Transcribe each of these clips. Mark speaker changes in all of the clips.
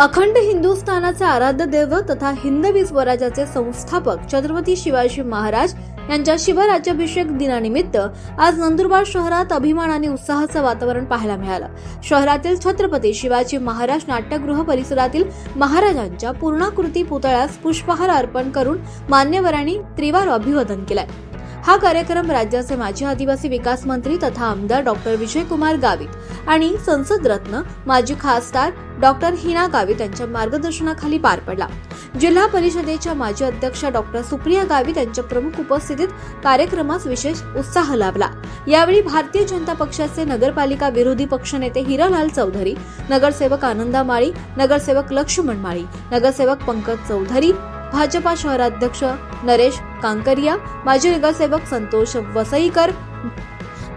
Speaker 1: अखंड हिंदुस्थानाचे आराध्य दैवत तथा हिंदवी स्वराज्याचे संस्थापक छत्रपती शिवाजी महाराज यांच्या शिवराज्याभिषेक दिनानिमित्त आज नंदुरबार शहरात अभिमान आणि उत्साहाचं वातावरण पाहायला मिळालं। शहरातील छत्रपती शिवाजी महाराज नाट्यगृह परिसरातील महाराजांच्या पूर्णाकृती पुतळ्यास पुष्पहार अर्पण करून मान्यवरांनी त्रिवार अभिवादन केलंय। हा कार्यक्रम राज्याचे माजी आदिवासी विकास मंत्री तथा आमदार डॉक्टर विजयकुमार गावित आणि संसद रत्न माजी खासदार डॉक्टर हिना गावित यांच्या मार्गदर्शनाखाली पार पडला। जिल्हा परिषदेच्या माजी अध्यक्षा डॉक्टर सुप्रिया गावित यांच्या प्रमुख उपस्थितीत कार्यक्रमास विशेष उत्साह लाभला। यावेळी भारतीय जनता पक्षाचे नगरपालिका विरोधी पक्षनेते हिरालाल चौधरी, नगरसेवक आनंदा माळी, नगरसेवक लक्ष्मण माळी, नगरसेवक पंकज चौधरी, भाजपा शहराध्यक्ष नरेश कांकरिया, माजी नगरसेवक संतोष वसईकर,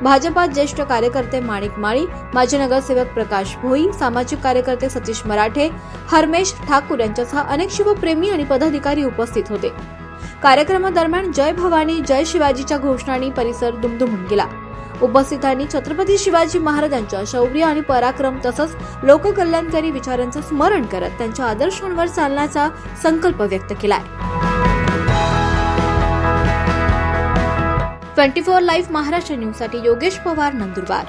Speaker 1: भाजपा ज्येष्ठ कार्यकर्ते माणिक माळी, माजी नगरसेवक प्रकाश भोई, सामाजिक कार्यकर्ते सतीश मराठे, हरमेश ठाकूर यांच्यासह अनेक शिवप्रेमी आणि पदाधिकारी उपस्थित होते। कार्यक्रमादरम्यान जय भवानी जय शिवाजीच्या घोषणांनी परिसर दुमदुमून गेला। उपस्थितांनी छत्रपती शिवाजी महाराजांच्या शौर्य आणि पराक्रम तसंच लोककल्याणकारी विचारांचं स्मरण करत त्यांच्या आदर्शांवर चालण्याचा संकल्प व्यक्त केलाय। 24 लाईव्ह महाराष्ट्र न्यूजसाठी योगेश पवार, नंदुरबार।